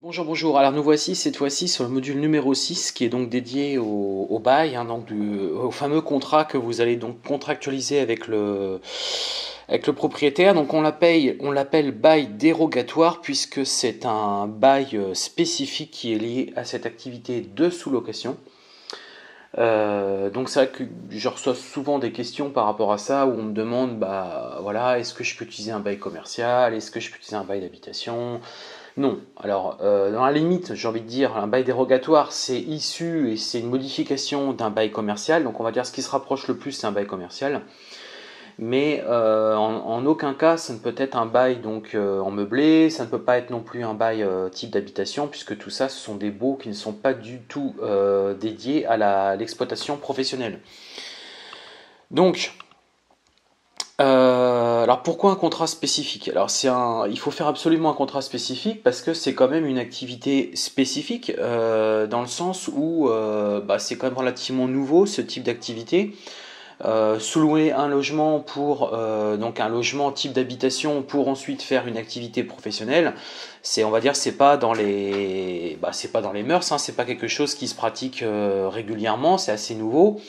Bonjour, bonjour. Alors nous voici cette fois-ci sur le module numéro 6 qui est donc dédié au bail, hein, donc au fameux contrat que vous allez donc contractualiser avec le propriétaire. Donc on l'appelle bail dérogatoire puisque c'est un bail spécifique qui est lié à cette activité de sous-location. Donc c'est vrai que je reçois souvent des questions par rapport à ça où on me demande bah voilà, est-ce que je peux utiliser un bail commercial, est-ce que je peux utiliser un bail d'habitation? Non. Alors, dans la limite, j'ai envie de dire, un bail dérogatoire, c'est issu et c'est une modification d'un bail commercial. Donc, on va dire ce qui se rapproche le plus, c'est un bail commercial. Mais en aucun cas, ça ne peut être un bail donc en meublé, ça ne peut pas être non plus un bail type d'habitation, puisque tout ça, ce sont des baux qui ne sont pas du tout dédiés à l'exploitation professionnelle. Donc, alors pourquoi un contrat spécifique? Alors il faut faire absolument un contrat spécifique parce que c'est quand même une activité spécifique dans le sens où bah, c'est quand même relativement nouveau ce type d'activité. Sous-louer un logement pour donc un logement type d'habitation pour ensuite faire une activité professionnelle, on va dire c'est pas dans les c'est pas dans les mœurs, hein, c'est pas quelque chose qui se pratique régulièrement, c'est assez nouveau.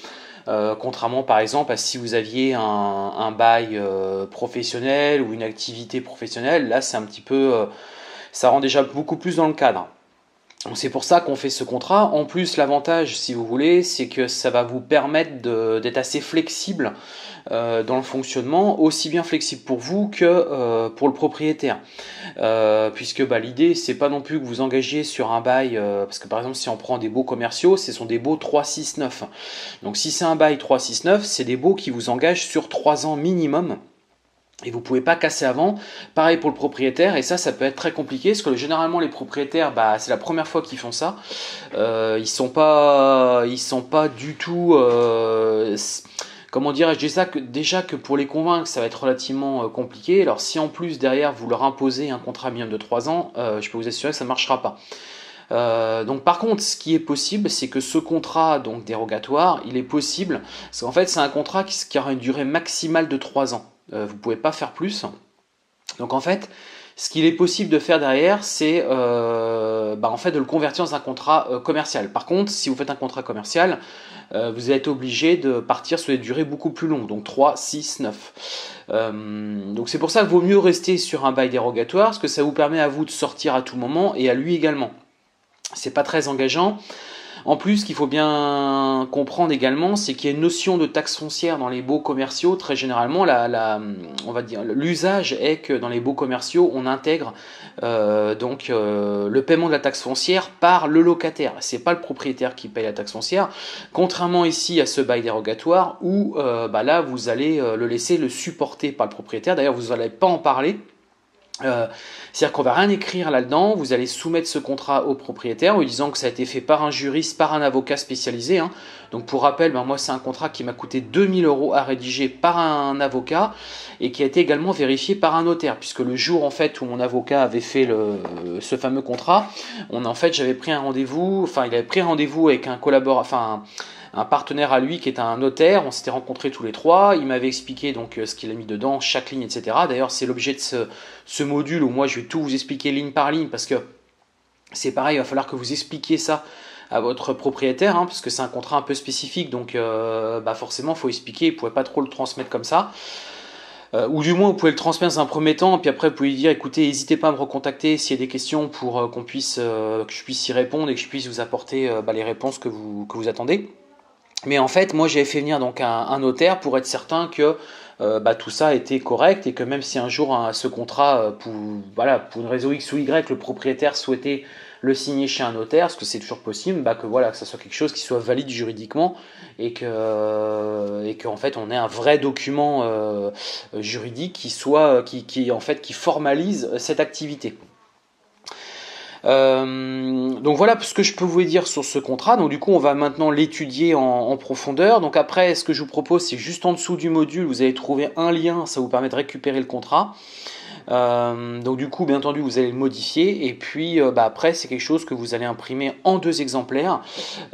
Contrairement par exemple à si vous aviez un bail professionnel ou une activité professionnelle, là c'est un petit peu, ça rend déjà beaucoup plus dans le cadre. Donc c'est pour ça qu'on fait ce contrat. En plus, l'avantage, si vous voulez, c'est que ça va vous permettre d'être assez flexible dans le fonctionnement, aussi bien flexible pour vous que pour le propriétaire. Puisque bah, l'idée, c'est pas non plus que vous engagiez sur un bail, parce que par exemple, si on prend des baux commerciaux, ce sont des baux 3-6-9. Donc si c'est un bail 3-6-9, c'est des baux qui vous engagent sur 3 ans minimum. Et vous pouvez pas casser avant. Pareil pour le propriétaire, et ça peut être très compliqué, parce que généralement les propriétaires, bah, c'est la première fois qu'ils font ça. Ils sont pas du tout. Comment dirais-je déjà que pour les convaincre, ça va être relativement compliqué. Alors si en plus derrière vous leur imposez un contrat minimum de 3 ans, je peux vous assurer que ça ne marchera pas. Donc par contre, ce qui est possible, c'est que ce contrat donc dérogatoire, il est possible, parce qu'en fait c'est un contrat qui aura une durée maximale de 3 ans. Vous ne pouvez pas faire plus. Donc en fait, ce qu'il est possible de faire derrière, c'est en fait de le convertir dans un contrat commercial. Par contre, si vous faites un contrat commercial, vous êtes obligé de partir sur des durées beaucoup plus longues, donc 3, 6, 9. Donc c'est pour ça qu'il vaut mieux rester sur un bail dérogatoire, parce que ça vous permet à vous de sortir à tout moment et à lui également. C'est pas très engageant. En plus, ce qu'il faut bien comprendre également, c'est qu'il y a une notion de taxe foncière dans les baux commerciaux. Très généralement, on va dire, l'usage est que dans les baux commerciaux, on intègre le paiement de la taxe foncière par le locataire. C'est pas le propriétaire qui paye la taxe foncière, contrairement ici à ce bail dérogatoire où là, vous allez le laisser le supporter par le propriétaire. D'ailleurs, vous n'allez pas en parler. C'est-à-dire qu'on va rien écrire là-dedans, vous allez soumettre ce contrat au propriétaire en lui disant que ça a été fait par un juriste, par un avocat spécialisé. Hein. Donc pour rappel, moi c'est un contrat qui m'a coûté 2000 € à rédiger par un avocat et qui a été également vérifié par un notaire, puisque le jour en fait où mon avocat avait fait ce fameux contrat, j'avais pris un rendez-vous, il avait pris un rendez-vous avec un collaborateur, un partenaire à lui qui est un notaire, on s'était rencontrés tous les trois, il m'avait expliqué donc ce qu'il a mis dedans, chaque ligne, etc. D'ailleurs c'est l'objet de ce module où moi je vais tout vous expliquer ligne par ligne, parce que c'est pareil, il va falloir que vous expliquiez ça à votre propriétaire, hein, parce que c'est un contrat un peu spécifique, donc forcément il faut expliquer, vous ne pouvez pas trop le transmettre comme ça. Ou du moins vous pouvez le transmettre dans un premier temps, puis après vous pouvez lui dire écoutez, n'hésitez pas à me recontacter s'il y a des questions pour que je puisse y répondre et que je puisse vous apporter les réponses que vous attendez. Mais en fait, moi j'avais fait venir donc un notaire pour être certain que tout ça était correct et que même si un jour ce contrat, pour une raison X ou Y, le propriétaire souhaitait le signer chez un notaire, parce que c'est toujours possible, que ça soit quelque chose qui soit valide juridiquement et que en fait on ait un vrai document juridique qui formalise cette activité. Donc voilà ce que je peux vous dire sur ce contrat. Donc du coup on va maintenant l'étudier en profondeur. Donc après ce que je vous propose, c'est juste en dessous du module vous allez trouver un lien, ça vous permet de récupérer le contrat. Donc du coup bien entendu vous allez le modifier et puis après c'est quelque chose que vous allez imprimer en 2 exemplaires,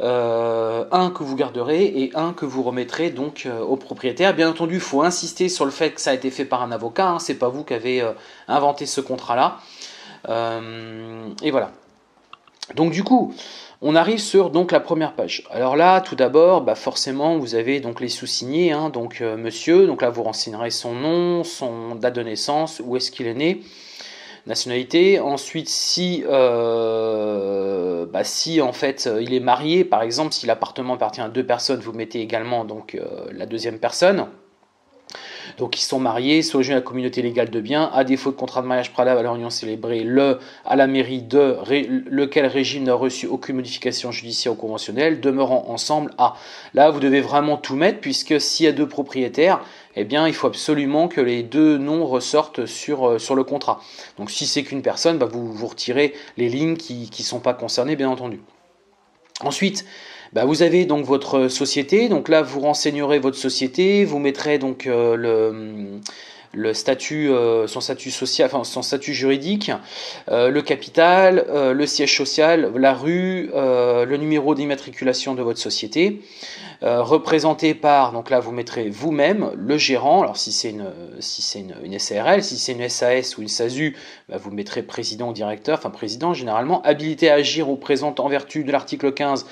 un que vous garderez et un que vous remettrez donc au propriétaire. Bien entendu il faut insister sur le fait que ça a été fait par un avocat, hein, c'est pas vous qui avez inventé ce contrat là. Et voilà. Donc du coup, on arrive sur donc la première page. Alors là, tout d'abord, forcément, vous avez donc les sous-signés, hein, donc monsieur, donc là vous renseignerez son nom, son date de naissance, où est-ce qu'il est né, nationalité. Ensuite, si en fait il est marié, par exemple, si l'appartement appartient à deux personnes, vous mettez également donc la deuxième personne. Donc ils sont mariés, sont joints à la communauté légale de biens, à défaut de contrat de mariage préalable à leur union célébrée, à la mairie de lequel régime n'a reçu aucune modification judiciaire ou conventionnelle, demeurant ensemble à. Là, vous devez vraiment tout mettre, puisque s'il y a deux propriétaires, eh bien, il faut absolument que les deux noms ressortent sur le contrat. Donc si c'est qu'une personne, vous retirez les lignes qui ne sont pas concernées, bien entendu. Ensuite, vous avez donc votre société, donc là vous renseignerez votre société, vous mettrez donc le statut, son statut social, enfin son statut juridique, le capital, le siège social, la rue, le numéro d'immatriculation de votre société, représenté par, donc là vous mettrez vous-même, le gérant, alors si c'est une SARL, si c'est une SAS ou une SASU, vous mettrez président ou directeur, enfin président généralement, habilité à agir ou présente en vertu de l'article 15.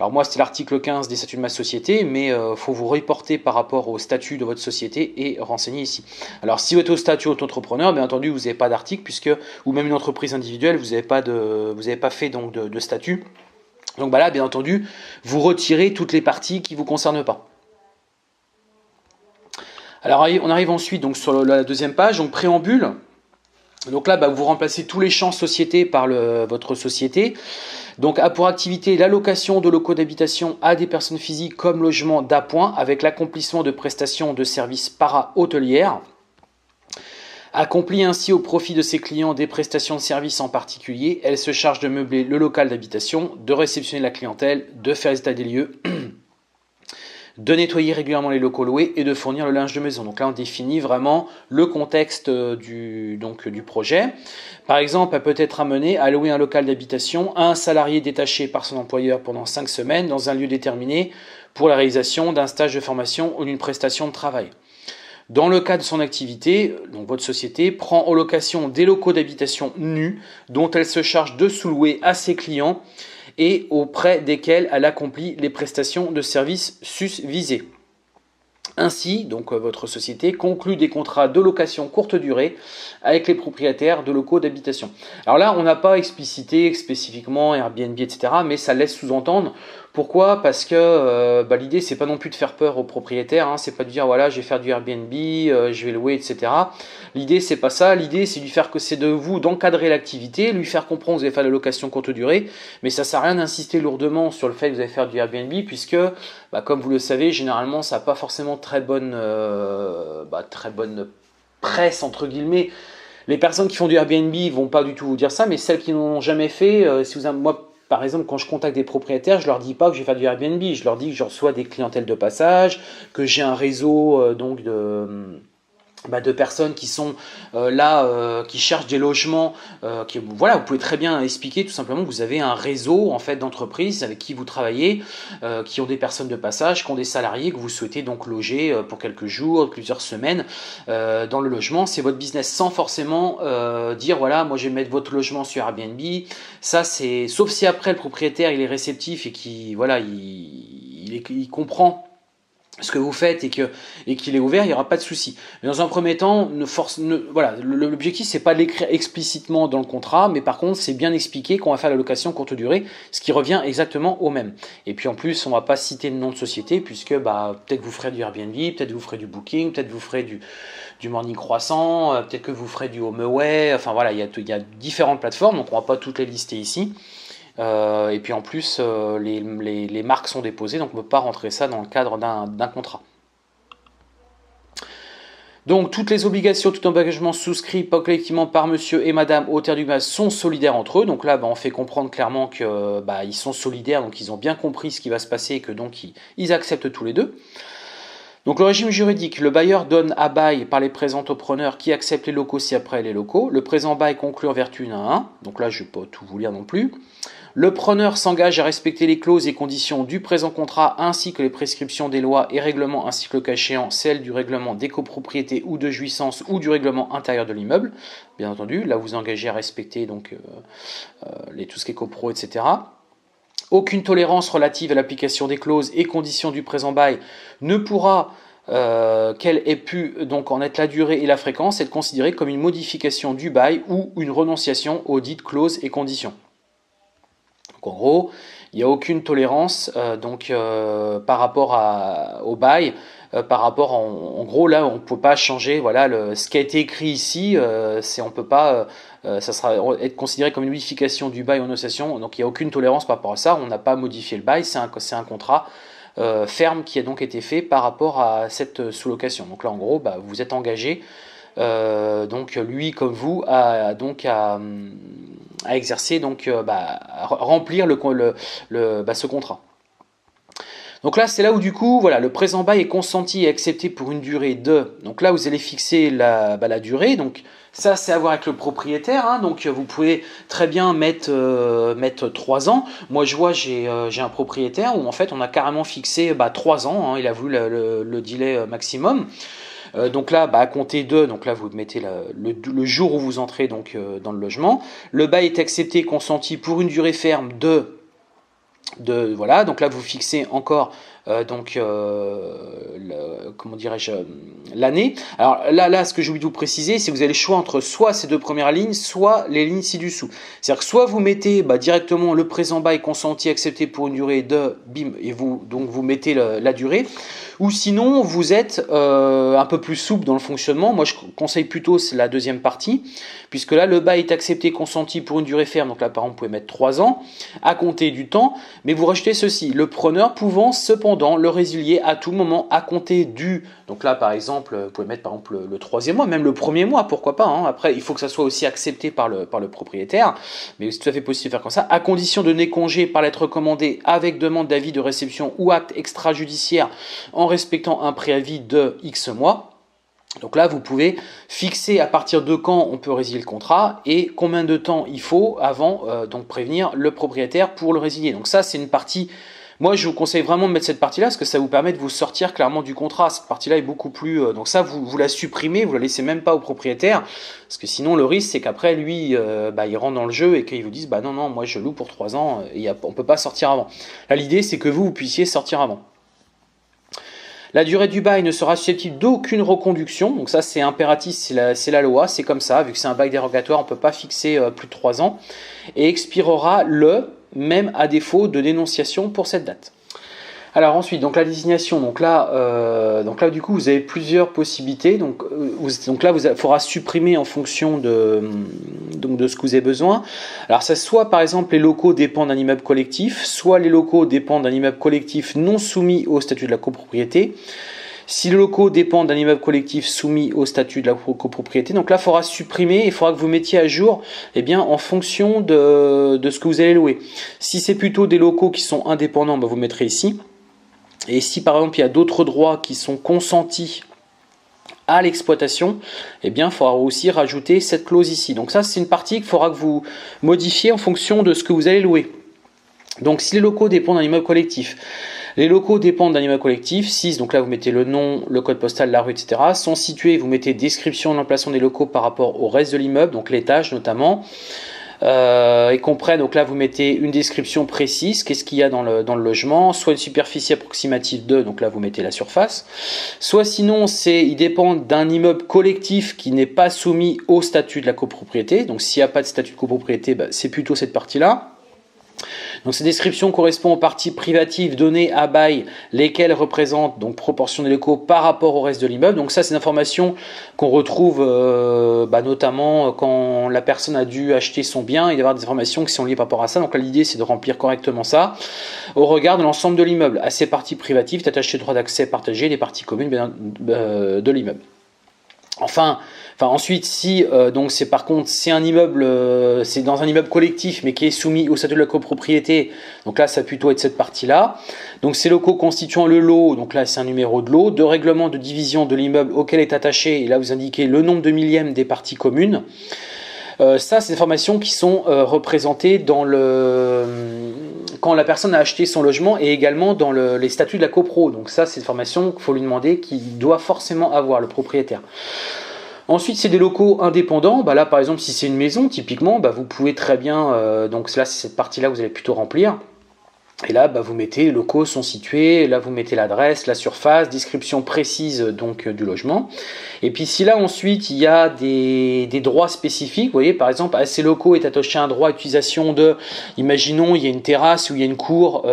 Alors moi, c'est l'article 15 des statuts de ma société, mais faut vous reporter par rapport au statut de votre société et renseigner ici. Alors si vous êtes au statut auto-entrepreneur, bien entendu, vous n'avez pas d'article, ou même une entreprise individuelle, vous n'avez pas fait donc de statut. Donc là, bien entendu, vous retirez toutes les parties qui ne vous concernent pas. Alors on arrive ensuite donc sur la deuxième page, donc préambule. Donc là, vous remplacez tous les champs société par votre société. Donc a pour activité l'allocation de locaux d'habitation à des personnes physiques comme logement d'appoint avec l'accomplissement de prestations de services para-hôtelières. Accomplit ainsi au profit de ses clients des prestations de services en particulier. Elle se charge de meubler le local d'habitation, de réceptionner la clientèle, de faire l'état des lieux, de nettoyer régulièrement les locaux loués et de fournir le linge de maison. Donc là, on définit vraiment le contexte du projet. Par exemple, elle peut être amenée à louer un local d'habitation à un salarié détaché par son employeur pendant 5 semaines dans un lieu déterminé pour la réalisation d'un stage de formation ou d'une prestation de travail. Dans le cas de son activité, donc votre société prend en location des locaux d'habitation nus dont elle se charge de sous-louer à ses clients et auprès desquels elle accomplit les prestations de services susvisées. Ainsi, donc votre société conclut des contrats de location courte durée avec les propriétaires de locaux d'habitation. Alors là, on n'a pas explicité spécifiquement Airbnb, etc., mais ça laisse sous-entendre. Pourquoi ? Parce que l'idée, c'est pas non plus de faire peur aux propriétaires, c'est pas de dire voilà, je vais faire du Airbnb, je vais louer, etc. L'idée, c'est pas ça. L'idée, c'est de vous d'encadrer l'activité, lui faire comprendre que vous allez faire de la location courte durée, mais ça sert à rien d'insister lourdement sur le fait que vous allez faire du Airbnb, puisque, comme vous le savez, généralement, ça n'a pas forcément très bonne presse entre guillemets. Les personnes qui font du Airbnb vont pas du tout vous dire ça, mais celles qui n'ont jamais fait, moi par exemple, quand je contacte des propriétaires, je leur dis pas que je vais faire du Airbnb, je leur dis que je reçois des clientèles de passage, que j'ai un réseau de personnes qui sont qui cherchent des logements. Vous pouvez très bien expliquer tout simplement que vous avez un réseau en fait d'entreprises avec qui vous travaillez, qui ont des personnes de passage, qui ont des salariés que vous souhaitez donc loger pour quelques jours, plusieurs semaines dans le logement. C'est votre business sans forcément dire voilà, moi je vais mettre votre logement sur Airbnb. Ça c'est sauf si après le propriétaire il est réceptif et qu'il comprend ce que vous faites et qu'il est ouvert, il n'y aura pas de souci. Mais dans un premier temps, l'objectif c'est pas de l'écrire explicitement dans le contrat, mais par contre c'est bien expliquer qu'on va faire la location courte durée, ce qui revient exactement au même. Et puis en plus, on va pas citer le nom de société puisque peut-être vous ferez du Airbnb, peut-être vous ferez du Booking, peut-être vous ferez du Morning Croissant, peut-être que vous ferez du HomeAway. Enfin voilà, il y a différentes plateformes, donc on va pas toutes les lister ici. Et puis en plus, les marques sont déposées, donc on ne peut pas rentrer ça dans le cadre d'un contrat. Donc toutes les obligations, tout engagement souscrit collectivement par monsieur et madame au terme du bail sont solidaires entre eux. Donc là, on fait comprendre clairement que ils sont solidaires, donc ils ont bien compris ce qui va se passer et que donc ils acceptent tous les deux. Donc le régime juridique, le bailleur donne à bail par les présents au preneur qui accepte les locaux si après les locaux. Le présent bail conclut en vertu d'un 1. Donc là je ne vais pas tout vous lire non plus. Le preneur s'engage à respecter les clauses et conditions du présent contrat ainsi que les prescriptions des lois et règlements ainsi que le cas échéant celles du règlement des copropriétés ou de jouissance ou du règlement intérieur de l'immeuble. Bien entendu, là vous engagez à respecter donc, tout ce qui est copro, etc. Aucune tolérance relative à l'application des clauses et conditions du présent bail ne pourra, qu'elle ait pu donc en être la durée et la fréquence, être considérée comme une modification du bail ou une renonciation aux dites clauses et conditions. Donc en gros, il n'y a aucune tolérance par rapport au bail, par rapport en gros là on ne peut pas changer, voilà, ce qui a été écrit ici, on peut pas, ça sera être considéré comme une modification du bail en négociation, donc il n'y a aucune tolérance par rapport à ça, on n'a pas modifié le bail, c'est un contrat ferme qui a donc été fait par rapport à cette sous-location. Donc là en gros vous êtes engagé, donc lui comme vous à exercer, à remplir ce contrat. Donc là, c'est là où du coup, voilà, le présent bail est consenti et accepté pour une durée de... Donc là, vous allez fixer la durée. Donc ça, c'est à voir avec le propriétaire. Hein. Donc vous pouvez très bien mettre 3 ans. Moi, je vois, j'ai un propriétaire où en fait, on a carrément fixé 3 ans. Hein. Il a voulu le délai maximum. Donc là, à compter de, donc là vous mettez le jour où vous entrez donc dans le logement. Le bail est accepté et consenti pour une durée ferme voilà, donc là vous fixez encore comment dirais-je, l'année. Alors là, ce que j'ai oublié de vous préciser, c'est que vous avez le choix entre soit ces deux premières lignes, soit les lignes ci-dessous. C'est-à-dire que soit vous mettez directement le présent bail consenti accepté pour une durée de bim et vous mettez la durée, ou sinon vous êtes un peu plus souple dans le fonctionnement. Moi je conseille plutôt la deuxième partie, puisque là le bail est accepté consenti pour une durée ferme, donc là par exemple vous pouvez mettre 3 ans à compter du temps, mais vous rajoutez ceci, le preneur pouvant cependant le résilier à tout moment à compter du, donc là par exemple vous pouvez mettre par exemple le 3e mois, même le 1er mois, pourquoi pas, hein. Après il faut que ça soit aussi accepté par le propriétaire, mais c'est tout à fait possible de faire comme ça, à condition de donner congé par lettre recommandée avec demande d'avis de réception ou acte extrajudiciaire en respectant un préavis de X mois. Donc là, vous pouvez fixer à partir de quand on peut résilier le contrat et combien de temps il faut avant prévenir le propriétaire pour le résilier. Donc ça, c'est une partie, moi je vous conseille vraiment de mettre cette partie-là parce que ça vous permet de vous sortir clairement du contrat. Cette partie-là est beaucoup plus... donc ça, vous la supprimez, vous la laissez même pas au propriétaire parce que sinon le risque c'est qu'après lui, il rentre dans le jeu et qu'il vous dise non, moi je loue pour 3 ans et on peut pas sortir avant. Là, l'idée c'est que vous puissiez sortir avant. La durée du bail ne sera susceptible d'aucune reconduction, donc ça c'est impératif, c'est la loi, c'est comme ça, vu que c'est un bail dérogatoire, on ne peut pas fixer plus de 3 ans, et expirera même à défaut de dénonciation pour cette date. Alors ensuite, donc la désignation, donc là du coup vous avez plusieurs possibilités, donc là il faudra supprimer en fonction de ce que vous avez besoin. Alors ça soit par exemple les locaux dépendent d'un immeuble collectif, soit les locaux dépendent d'un immeuble collectif non soumis au statut de la copropriété. Si les locaux dépendent d'un immeuble collectif soumis au statut de la copropriété, donc là il faudra supprimer, il faudra que vous mettiez à jour en fonction de ce que vous allez louer. Si c'est plutôt des locaux qui sont indépendants, vous mettrez ici. Et si par exemple il y a d'autres droits qui sont consentis à l'exploitation, il faudra aussi rajouter cette clause ici. Donc ça c'est une partie qu'il faudra que vous modifiez en fonction de ce que vous allez louer. Donc si les locaux dépendent d'un immeuble collectif, les locaux dépendent d'un immeuble collectif, 6, donc là vous mettez le nom, le code postal, la rue, etc. Sont situés, vous mettez description de l'emplacement des locaux par rapport au reste de l'immeuble, donc l'étage notamment. Et comprennent, donc là vous mettez une description précise, qu'est-ce qu'il y a dans le logement, soit une superficie approximative de, donc là vous mettez la surface, soit sinon ils dépendent d'un immeuble collectif qui n'est pas soumis au statut de la copropriété, donc s'il n'y a pas de statut de copropriété, c'est plutôt cette partie-là. Donc ces descriptions correspondent aux parties privatives données à bail, lesquelles représentent donc proportion des locaux par rapport au reste de l'immeuble. Donc ça c'est une information qu'on retrouve notamment quand la personne a dû acheter son bien, il y a des informations qui sont liées par rapport à ça. Donc là l'idée c'est de remplir correctement ça au regard de l'ensemble de l'immeuble. À ces parties privatives, attaché droit d'accès partagé, les parties communes de l'immeuble. Ensuite, si donc c'est par contre c'est un immeuble, c'est dans un immeuble collectif mais qui est soumis au statut de la copropriété, donc là ça va plutôt être cette partie-là. Donc ces locaux constituant le lot, donc là c'est un numéro de lot, de règlement de division de l'immeuble auquel est attaché, et là vous indiquez le nombre de millièmes des parties communes. Ça, c'est des informations qui sont représentées dans quand la personne a acheté son logement et également dans les statuts de la copro. Donc ça, c'est des informations qu'il faut lui demander, qu'il doit forcément avoir, le propriétaire. Ensuite, c'est des locaux indépendants. Là, par exemple, si c'est une maison, typiquement, vous pouvez très bien... donc là, c'est cette partie-là que vous allez plutôt remplir. Et là, vous mettez les locaux sont situés, là vous mettez l'adresse, la surface, description précise donc du logement. Et puis si là ensuite il y a des droits spécifiques, vous voyez par exemple à ces locaux est attaché un droit d'utilisation de, imaginons il y a une terrasse ou il y a une cour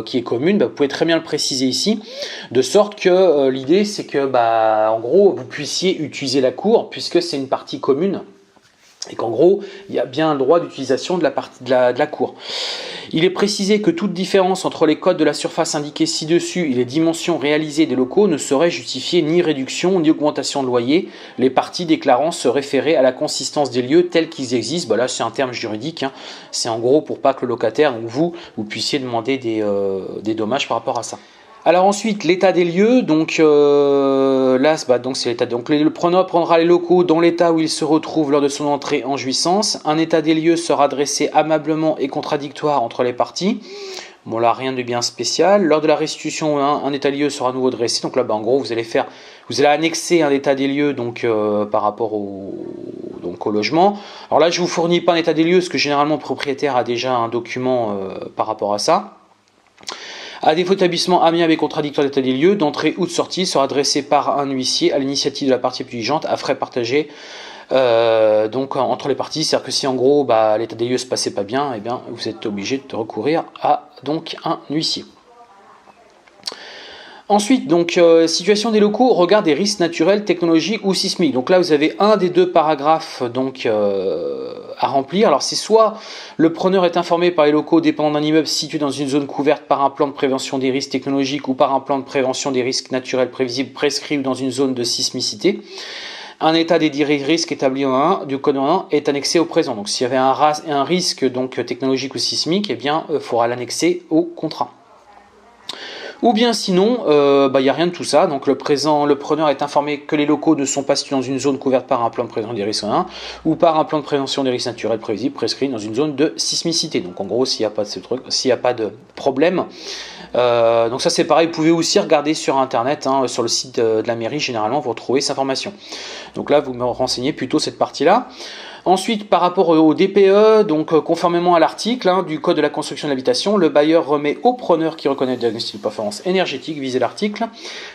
qui est commune, vous pouvez très bien le préciser ici, de sorte que l'idée c'est que en gros vous puissiez utiliser la cour puisque c'est une partie commune. Et qu'en gros, il y a bien le droit d'utilisation de la cour. Il est précisé que toute différence entre les codes de la surface indiqués ci-dessus et les dimensions réalisées des locaux ne saurait justifier ni réduction ni augmentation de loyer, les parties déclarant se référer à la consistance des lieux tels qu'ils existent. Là, c'est un terme juridique, c'est en gros pour pas que le locataire, donc vous puissiez demander des dommages par rapport à ça. Alors ensuite, l'état des lieux, donc là, donc c'est l'état. Donc le preneur prendra les locaux dans l'état où ils se retrouvent lors de son entrée en jouissance. Un état des lieux sera dressé amablement et contradictoire entre les parties. Bon là, rien de bien spécial. Lors de la restitution, un état des lieux sera à nouveau dressé. Donc là, en gros, vous allez annexer un état des lieux donc par rapport au logement. Alors là, je vous fournis pas un état des lieux parce que généralement le propriétaire a déjà un document par rapport à ça. À défaut d'établissement amiable et contradictoire d'état des lieux, d'entrée ou de sortie sera dressé par un huissier à l'initiative de la partie exigeante à frais partagés donc entre les parties. C'est-à-dire que si en gros l'état des lieux se passait pas bien, vous êtes obligé de recourir à donc un huissier. Ensuite, donc, situation des locaux au regard des risques naturels, technologiques ou sismiques. Donc là, vous avez un des deux paragraphes à remplir. Alors, c'est soit le preneur est informé par les locaux dépendant d'un immeuble situé dans une zone couverte par un plan de prévention des risques technologiques ou par un plan de prévention des risques naturels prévisibles prescrit ou dans une zone de sismicité. Un état des risques établi en 1 du code 1 est annexé au présent. Donc, s'il y avait un risque donc, technologique ou sismique, il faudra l'annexer au contrat. Ou bien sinon, il n'y a rien de tout ça. Donc le preneur est informé que les locaux ne sont pas situés dans une zone couverte par un plan de prévention des risques 1 ou par un plan de prévention des risques naturels prévisibles prescrit dans une zone de sismicité. Donc en gros, s'il n'y a pas de problème. Donc ça c'est pareil, vous pouvez aussi regarder sur internet, sur le site de la mairie, généralement vous retrouvez cette information. Donc là vous me renseignez plutôt cette partie-là. Ensuite, par rapport au DPE, donc conformément à l'article du Code de la construction de l'habitation, le bailleur remet au preneur qui reconnaît le diagnostic de performance énergétique visé l'article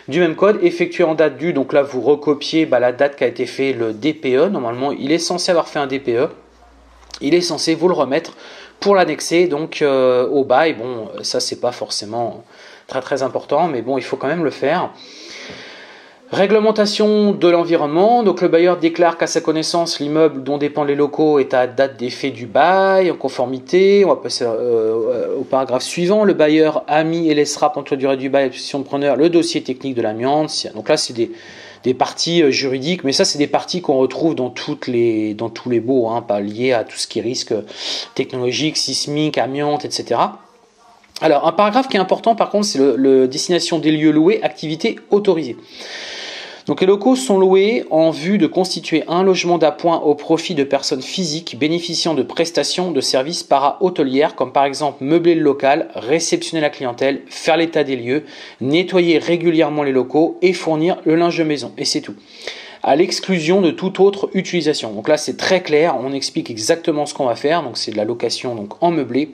du même code, effectué en date du, donc là vous recopiez la date qu'a été fait le DPE, normalement il est censé avoir fait un DPE, il est censé vous le remettre pour l'annexer donc au bail. Bon, ça c'est pas forcément très très important, mais bon, il faut quand même le faire. Réglementation de l'environnement, donc le bailleur déclare qu'à sa connaissance l'immeuble dont dépendent les locaux est à date d'effet du bail, en conformité. On va passer au paragraphe suivant. Le bailleur a mis et laissera pendant la durée du bail à disposition de preneur le dossier technique de l'amiante. Donc là c'est des parties juridiques, mais ça c'est des parties qu'on retrouve dans tous les baux, pas liées à tout ce qui est risque technologique, sismique, amiante, etc. Alors un paragraphe qui est important par contre, c'est le destination des lieux loués, activités autorisées. Donc les locaux sont loués en vue de constituer un logement d'appoint au profit de personnes physiques bénéficiant de prestations de services para-hôtelières, comme par exemple meubler le local, réceptionner la clientèle, faire l'état des lieux, nettoyer régulièrement les locaux et fournir le linge de maison. Et c'est tout. À l'exclusion de toute autre utilisation. Donc là c'est très clair, on explique exactement ce qu'on va faire. Donc c'est de la location donc en meublé.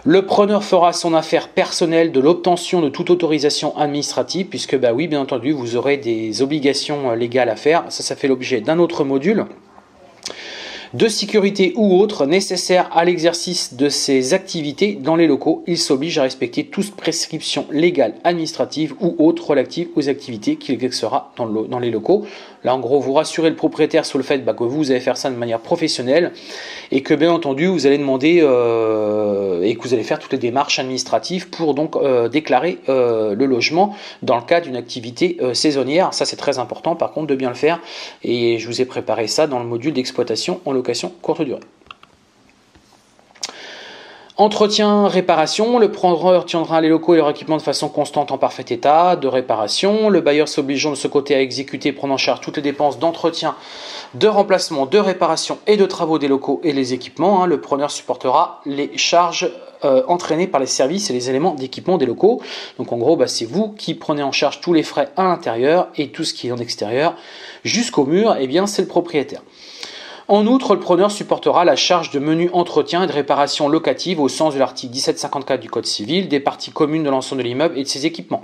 Le preneur fera son affaire personnelle de l'obtention de toute autorisation administrative, puisque oui, bien entendu, vous aurez des obligations légales à faire. Ça fait l'objet d'un autre module de sécurité ou autre nécessaire à l'exercice de ces activités dans les locaux. Il s'oblige à respecter toute prescription légale, administrative ou autre relative aux activités qu'il exercera dans les locaux. Là, en gros, vous rassurez le propriétaire sur le fait que vous allez faire ça de manière professionnelle et que, bien entendu, vous allez demander et que vous allez faire toutes les démarches administratives pour donc déclarer le logement dans le cas d'une activité saisonnière. Ça, c'est très important, par contre, de bien le faire. Et je vous ai préparé ça dans le module d'exploitation en location courte durée. Entretien, réparation, le preneur tiendra les locaux et leur équipement de façon constante en parfait état de réparation. Le bailleur s'obligeant de ce côté à exécuter et prendre en charge toutes les dépenses d'entretien, de remplacement, de réparation et de travaux des locaux et les équipements. Le preneur supportera les charges entraînées par les services et les éléments d'équipement des locaux. Donc en gros, c'est vous qui prenez en charge tous les frais à l'intérieur et tout ce qui est en extérieur jusqu'au mur, c'est le propriétaire. En outre, le preneur supportera la charge de menu entretien et de réparation locative au sens de l'article 1754 du Code civil, des parties communes de l'ensemble de l'immeuble et de ses équipements,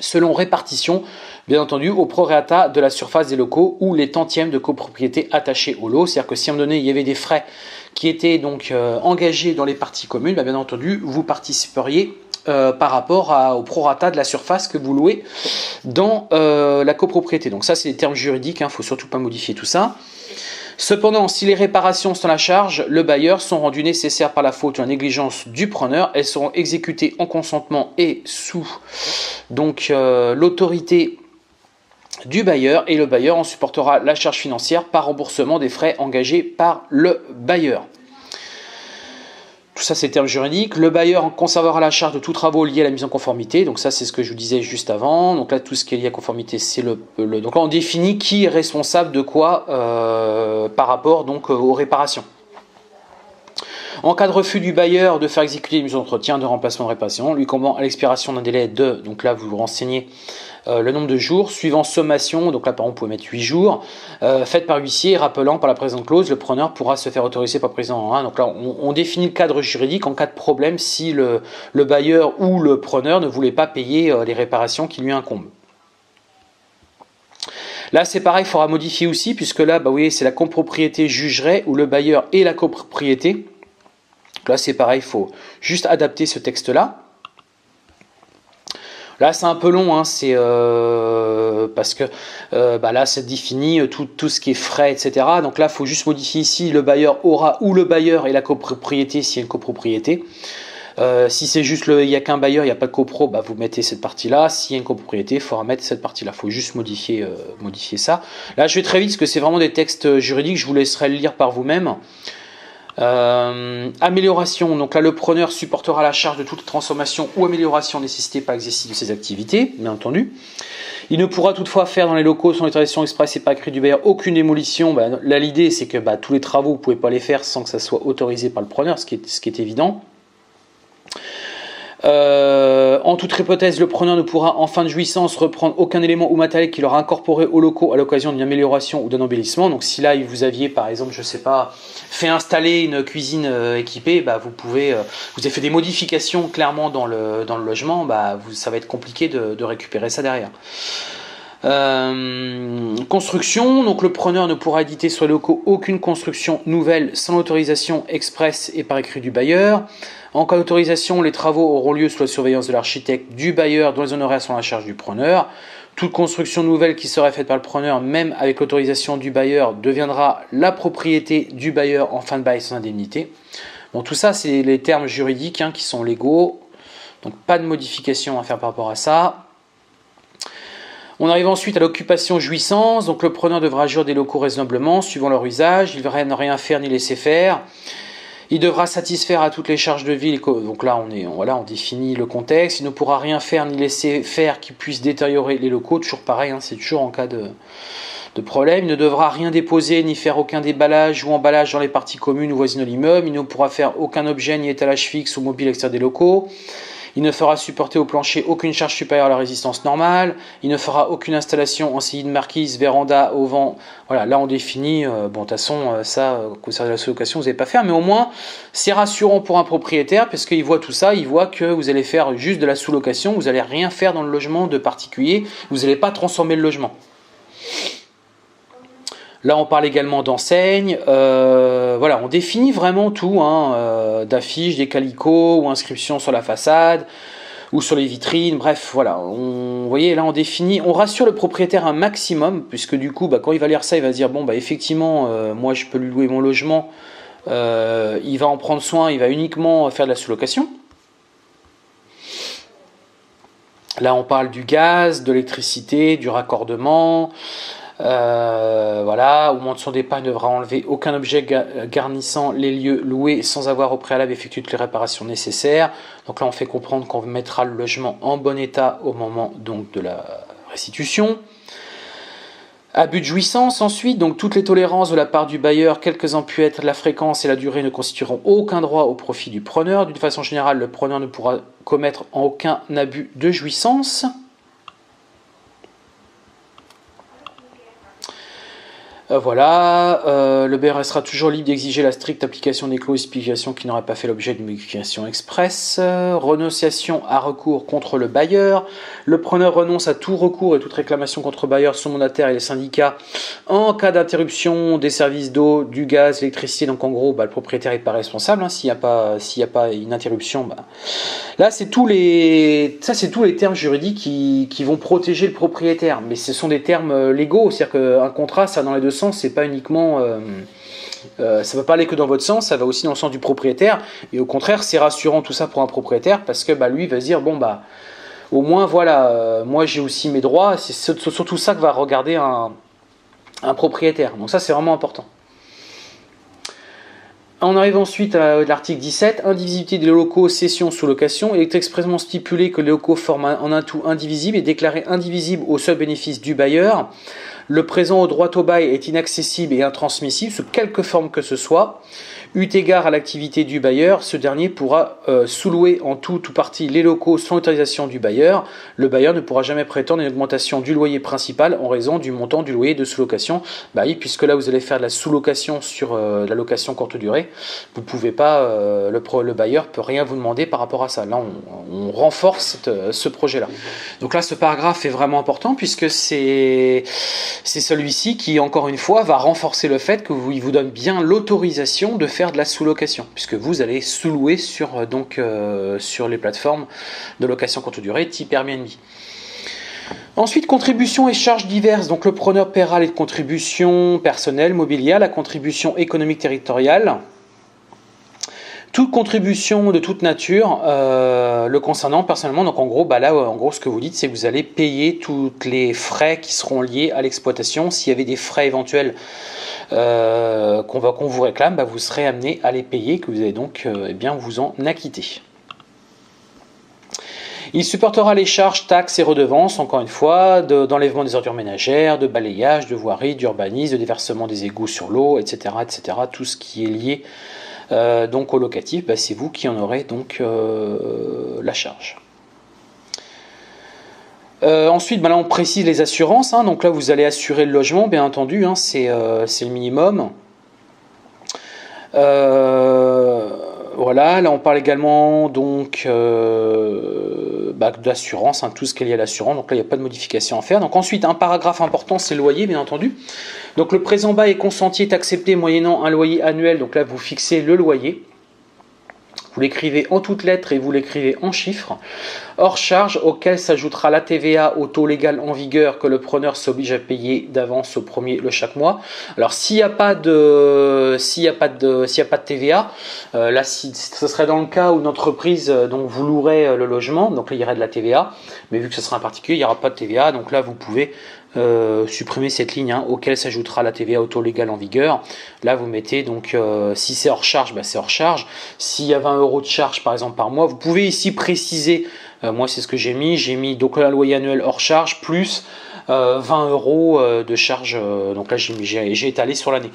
selon répartition, bien entendu, au prorata de la surface des locaux ou les tantièmes de copropriété attachés au lot. C'est-à-dire que si à un moment donné, il y avait des frais qui étaient donc engagés dans les parties communes, bien entendu, vous participeriez par rapport au prorata de la surface que vous louez dans la copropriété. Donc ça, c'est des termes juridiques, il ne faut surtout pas modifier tout ça. Cependant, si les réparations sont à la charge, le bailleur sont rendues nécessaires par la faute ou la négligence du preneur, elles seront exécutées en consentement et sous l'autorité du bailleur, et le bailleur en supportera la charge financière par remboursement des frais engagés par le bailleur. Tout ça, c'est le terme juridique. Le bailleur conservera la charge de tous travaux liés à la mise en conformité. Donc ça, c'est ce que je vous disais juste avant. Donc là, tout ce qui est lié à conformité, c'est donc là, on définit qui est responsable de quoi par rapport aux réparations. En cas de refus du bailleur de faire exécuter les mesures d'entretien, de remplacement, de réparation, lui incombant à l'expiration d'un délai de, donc là vous vous renseignez le nombre de jours, suivant sommation, donc là par exemple vous pouvez mettre 8 jours, faite par huissier, rappelant par la présente clause, le preneur pourra se faire autoriser par président 1. Donc là on définit le cadre juridique en cas de problème si le bailleur ou le preneur ne voulait pas payer les réparations qui lui incombent. Là c'est pareil, il faudra modifier aussi, puisque là vous voyez c'est la copropriété jugerait où le bailleur et la copropriété. Là c'est pareil, il faut juste adapter ce texte-là. Là c'est un peu long, c'est parce que là ça définit tout ce qui est frais, etc. Donc là il faut juste modifier ici, le bailleur aura ou le bailleur et la copropriété s'il y a une copropriété. Si c'est juste il n'y a qu'un bailleur, il n'y a pas de copro, vous mettez cette partie-là. S'il y a une copropriété, il faudra mettre cette partie-là. Il faut juste modifier ça. Là je vais très vite parce que c'est vraiment des textes juridiques, je vous laisserai le lire par vous-même. Amélioration, donc là le preneur supportera la charge de toute transformation ou amélioration nécessitée par l'exercice de ses activités, bien entendu. Il ne pourra toutefois faire dans les locaux sans l'autorisation expresse et par écrit du bailleur aucune démolition. Là l'idée c'est que tous les travaux vous ne pouvez pas les faire sans que ça soit autorisé par le preneur, ce qui est évident. En toute hypothèse, le preneur ne pourra en fin de jouissance reprendre aucun élément ou matériel qu'il aura incorporé aux locaux à l'occasion d'une amélioration ou d'un embellissement. Donc si là vous aviez par exemple, je sais pas, fait installer une cuisine équipée, vous avez fait des modifications clairement dans le logement, ça va être compliqué de récupérer ça derrière. Construction, donc le preneur ne pourra éditer sur les locaux aucune construction nouvelle sans l'autorisation expresse et par écrit du bailleur. En cas d'autorisation, les travaux auront lieu sous la surveillance de l'architecte, du bailleur, dont les honoraires sont à la charge du preneur. Toute construction nouvelle qui serait faite par le preneur, même avec l'autorisation du bailleur, deviendra la propriété du bailleur en fin de bail sans indemnité. Bon, tout ça, c'est les termes juridiques qui sont légaux, donc pas de modification à faire par rapport à ça. On arrive ensuite à l'occupation-jouissance, donc le preneur devra agir des locaux raisonnablement, suivant leur usage, il ne devra rien faire ni laisser faire. Il devra satisfaire à toutes les charges de ville. Donc là, on définit le contexte. Il ne pourra rien faire ni laisser faire qui puisse détériorer les locaux. Toujours pareil, c'est toujours en cas de problème. Il ne devra rien déposer ni faire aucun déballage ou emballage dans les parties communes ou voisines de l'immeuble. Il ne pourra faire aucun objet ni étalage fixe ou mobile extérieur des locaux. Il ne fera supporter au plancher aucune charge supérieure à la résistance normale. Il ne fera aucune installation en saillie de marquise, véranda, auvent. Voilà, là on définit. De toute façon, ça, concernant la sous-location, vous n'allez pas faire. Mais au moins, c'est rassurant pour un propriétaire parce qu'il voit tout ça. Il voit que vous allez faire juste de la sous-location. Vous n'allez rien faire dans le logement de particulier. Vous n'allez pas transformer le logement. Là, on parle également d'enseigne. On définit vraiment tout, d'affiches, des calicots ou inscriptions sur la façade. ou sur les vitrines, bref, voilà. Vous voyez, là, on définit, on rassure le propriétaire un maximum, puisque du coup, quand il va lire ça, il va se dire, bon, effectivement, moi, je peux lui louer mon logement, il va en prendre soin, il va uniquement faire de la sous-location. Là, on parle du gaz, de l'électricité, du raccordement. Voilà, au moment de son départ, il ne devra enlever aucun objet garnissant les lieux loués sans avoir au préalable effectué toutes les réparations nécessaires. Donc là, on fait comprendre qu'on mettra le logement en bon état au moment donc de la restitution. Abus de jouissance ensuite, donc toutes les tolérances de la part du bailleur, quelles qu'en puissent être la fréquence et la durée, ne constitueront aucun droit au profit du preneur. D'une façon générale, le preneur ne pourra commettre aucun abus de jouissance. Voilà, le bailleur restera toujours libre d'exiger la stricte application des clauses d'explication qui n'auraient pas fait l'objet d'une modification express. Renonciation à recours contre le bailleur. Le preneur renonce à tout recours et toute réclamation contre le bailleur, son mandataire et les syndicats en cas d'interruption des services d'eau, du gaz, l'électricité. Donc en gros, le propriétaire n'est pas responsable. S'il n'y a pas une interruption, là c'est tous les termes juridiques qui vont protéger le propriétaire. Mais ce sont des termes légaux, c'est-à-dire qu'un contrat, ça dans les deux sens, c'est pas uniquement ça va pas aller que dans votre sens, ça va aussi dans le sens du propriétaire, et au contraire c'est rassurant tout ça pour un propriétaire, parce que lui il va se dire au moins voilà, moi j'ai aussi mes droits. C'est surtout ça que va regarder un propriétaire, donc ça c'est vraiment important. On arrive ensuite à l'article 17, indivisibilité des locaux, cession, sous-location. Il est expressément stipulé que les locaux forment en un tout indivisible et déclaré indivisible au seul bénéfice du bailleur. Le présent au droit au bail est inaccessible et intransmissible sous quelque forme que ce soit. Eu égard à l'activité du bailleur, ce dernier pourra sous-louer en tout ou partie les locaux sans autorisation du bailleur. Le bailleur ne pourra jamais prétendre une augmentation du loyer principal en raison du montant du loyer de sous-location. Oui, puisque là vous allez faire de la sous-location sur la location courte durée, vous pouvez pas, le bailleur peut rien vous demander par rapport à ça. Là on renforce ce projet-là. Donc là ce paragraphe est vraiment important, puisque c'est celui-ci qui, encore une fois, va renforcer le fait qu'il vous donne bien l'autorisation de faire de la sous-location, puisque vous allez sous-louer sur les plateformes de location courte durée type Airbnb. Ensuite, contributions et charges diverses. Donc le preneur paiera les contributions personnelles, mobilières, la contribution économique territoriale, toute contribution de toute nature le concernant personnellement. Donc en gros, ce que vous dites, c'est que vous allez payer tous les frais qui seront liés à l'exploitation. S'il y avait des frais éventuels qu'on vous réclame, vous serez amené à les payer, que vous allez donc vous en acquitter. Il supportera les charges, taxes et redevances, encore une fois, d'enlèvement des ordures ménagères, de balayage, de voirie, d'urbanisme, de déversement des égouts sur l'eau, etc., etc. Tout ce qui est lié donc au locatif, c'est vous qui en aurez donc la charge. Ensuite, là on précise les assurances. Donc là vous allez assurer le logement, bien entendu, c'est le minimum. Voilà, là on parle également donc d'assurance, tout ce qui est lié à l'assurance. Donc là il n'y a pas de modification à faire. Donc ensuite, un paragraphe important, c'est le loyer, bien entendu. Donc le présent bail est consenti, est accepté moyennant un loyer annuel. Donc là vous fixez le loyer. Vous l'écrivez en toutes lettres et vous l'écrivez en chiffres, hors charge, auquel s'ajoutera la TVA au taux légal en vigueur que le preneur s'oblige à payer d'avance au premier de chaque mois. Alors s'il n'y a pas de TVA, là ce serait dans le cas où une entreprise donc vous louerez le logement, donc là il y aurait de la TVA, mais vu que ce sera un particulier, il n'y aura pas de TVA, donc là vous pouvez supprimer cette ligne auquel s'ajoutera la TVA au taux légal en vigueur. Là vous mettez donc si c'est hors charge, c'est hors charge. S'il y a 20 € de charge par exemple par mois, vous pouvez ici préciser, moi c'est ce que j'ai mis donc un loyer annuel hors charge plus 20 € de charge, donc là j'ai étalé sur l'année.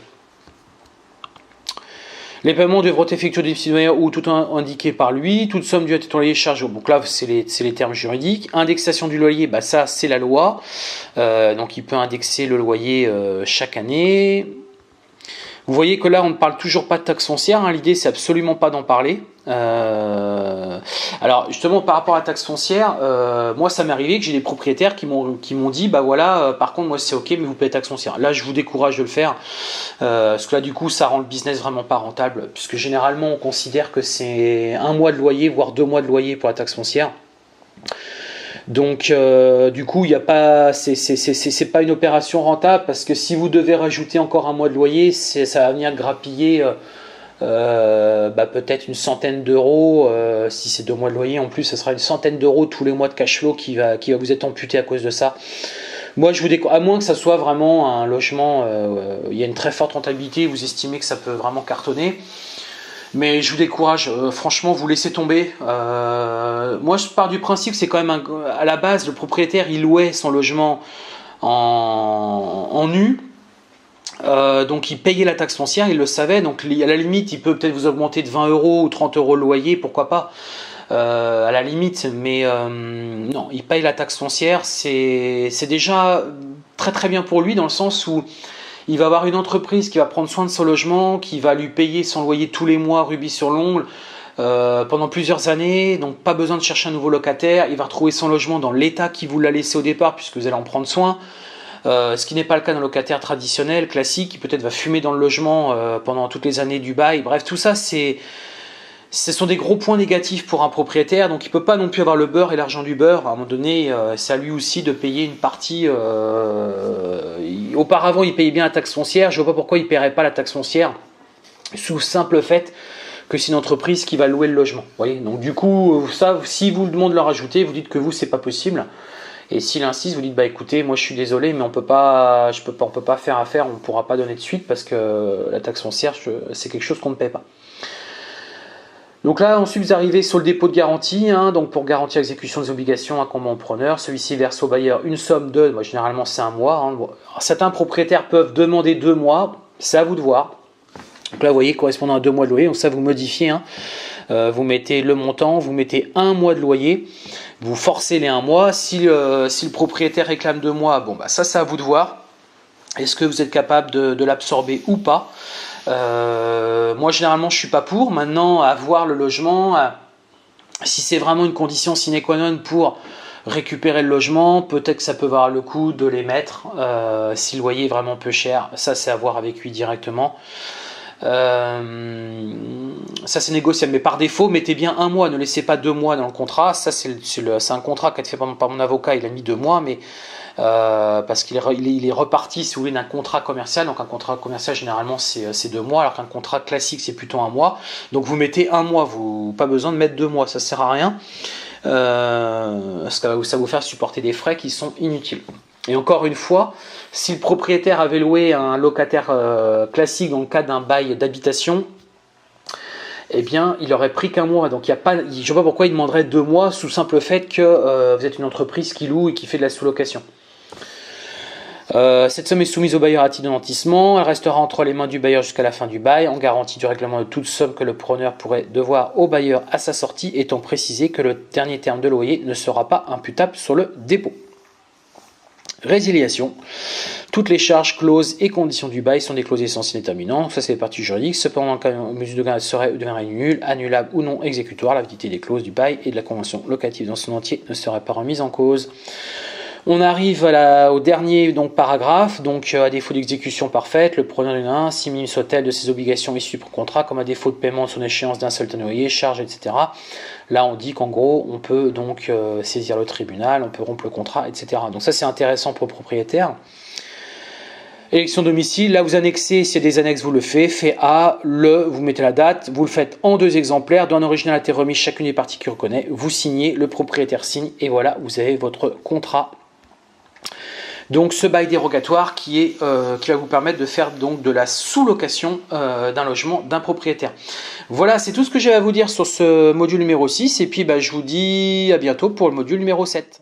Les paiements devront être effectués du citoyen ou tout indiqué par lui. Toute somme due à titre loyer charge. Donc là, c'est les termes juridiques. Indexation du loyer, ça c'est la loi. Donc il peut indexer le loyer chaque année. Vous voyez que là, on ne parle toujours pas de taxe foncière. L'idée, c'est absolument pas d'en parler. Alors justement, par rapport à la taxe foncière, moi ça m'est arrivé que j'ai des propriétaires qui m'ont dit par contre moi c'est ok, mais vous payez taxe foncière. Là je vous décourage de le faire, parce que là du coup ça rend le business vraiment pas rentable, puisque généralement on considère que c'est un mois de loyer voire 2 mois de loyer pour la taxe foncière. Donc du coup, il y a pas, c'est pas une opération rentable parce que si vous devez rajouter encore un mois de loyer, ça va venir grappiller peut-être une centaine d'euros. Si c'est 2 mois de loyer en plus, ça sera une centaine d'euros tous les mois de cash flow qui va vous être amputé à cause de ça. Moi, à moins que ça soit vraiment un logement, il y a une très forte rentabilité, vous estimez que ça peut vraiment cartonner. Mais je vous décourage, franchement, vous laissez tomber. Moi, je pars du principe que c'est quand même à la base, le propriétaire, il louait son logement en nu. Donc il payait la taxe foncière, il le savait. Donc à la limite, il peut peut-être vous augmenter de 20 euros ou 30 euros le loyer, pourquoi pas. À la limite, mais non, il paye la taxe foncière. C'est déjà très très bien pour lui dans le sens où il va avoir une entreprise qui va prendre soin de son logement, qui va lui payer son loyer tous les mois, rubis sur l'ongle, pendant plusieurs années. Donc pas besoin de chercher un nouveau locataire. Il va retrouver son logement dans l'état qui vous l'a laissé au départ, puisque vous allez en prendre soin. Ce qui n'est pas le cas d'un locataire traditionnel, classique, qui peut-être va fumer dans le logement pendant toutes les années du bail. Bref, tout ça, ce sont des gros points négatifs pour un propriétaire, donc il ne peut pas non plus avoir le beurre et l'argent du beurre. À un moment donné, c'est à lui aussi de payer une partie. Auparavant, il payait bien la taxe foncière. Je ne vois pas pourquoi il ne paierait pas la taxe foncière sous simple fait que c'est une entreprise qui va louer le logement. Vous voyez, donc du coup, ça, si vous le demandez de le rajouter, vous dites que vous, c'est pas possible. Et s'il insiste, vous dites bah écoutez, moi je suis désolé, mais on peut pas faire affaire, on ne pourra pas donner de suite parce que la taxe foncière, c'est quelque chose qu'on ne paie pas. Donc là, ensuite, vous arrivez sur le dépôt de garantie. Donc pour garantir l'exécution des obligations incombant au preneur, celui-ci verse au bailleur une somme de, généralement c'est 1 mois. Bon, certains propriétaires peuvent demander 2 mois, c'est à vous de voir. Donc là, vous voyez, correspondant à 2 mois de loyer, donc ça vous modifiez. Vous mettez le montant, vous mettez 1 mois de loyer, vous forcez les 1 mois. Si le propriétaire réclame 2 mois, bon bah ça c'est à vous de voir. Est-ce que vous êtes capable de l'absorber ou pas? Moi généralement je suis pas pour. Maintenant, à voir le logement, si c'est vraiment une condition sine qua non pour récupérer le logement, peut-être que ça peut valoir le coup de les mettre. Si le loyer est vraiment peu cher, ça c'est à voir avec lui directement. Ça c'est négociable, mais par défaut mettez bien 1 mois, ne laissez pas 2 mois dans le contrat. Ça c'est un contrat qui a été fait par mon avocat, il a mis 2 mois, mais parce qu'il est reparti si vous voulez d'un contrat commercial. Donc un contrat commercial généralement c'est 2 mois, alors qu'un contrat classique c'est plutôt 1 mois. Donc vous mettez 1 mois, pas besoin de mettre 2 mois, ça sert à rien. Parce que ça va vous faire supporter des frais qui sont inutiles. Et encore une fois, si le propriétaire avait loué un locataire classique dans le cadre d'un bail d'habitation, eh bien, il aurait pris qu'1 mois. Donc, je ne sais pas pourquoi il demanderait 2 mois sous simple fait que vous êtes une entreprise qui loue et qui fait de la sous-location. Cette somme est soumise au bailleur à titre de nantissement. Elle restera entre les mains du bailleur jusqu'à la fin du bail, en garantie du règlement de toute somme que le preneur pourrait devoir au bailleur à sa sortie, étant précisé que le dernier terme de loyer ne sera pas imputable sur le dépôt. Résiliation. Toutes les charges, clauses et conditions du bail sont des clauses essentielles déterminantes. Ça, c'est les parties juridiques. Cependant, en cas de mesure de gain deviendrait nulle, annulable ou non exécutoire, la validité des clauses du bail et de la convention locative dans son entier ne serait pas remise en cause. On arrive au dernier paragraphe. Donc, à défaut d'exécution parfaite, le preneur d'une 1, si minime soit-elle de ses obligations issues du contrat, comme à défaut de paiement de son échéance d'un seul loyer, charges, etc. Là, on dit qu'en gros, on peut donc saisir le tribunal, on peut rompre le contrat, etc. Donc ça, c'est intéressant pour le propriétaire. Élection de domicile, là vous annexez, s'il y a des annexes, vous le faites. Fait A, vous mettez la date, vous le faites en 2 exemplaires, dont un original a été remis chacune des parties qui reconnaît, vous signez, le propriétaire signe, et voilà, vous avez votre contrat. Donc ce bail dérogatoire qui va vous permettre de faire donc de la sous-location d'un logement d'un propriétaire. Voilà, c'est tout ce que j'ai à vous dire sur ce module numéro 6, et puis je vous dis à bientôt pour le module numéro 7.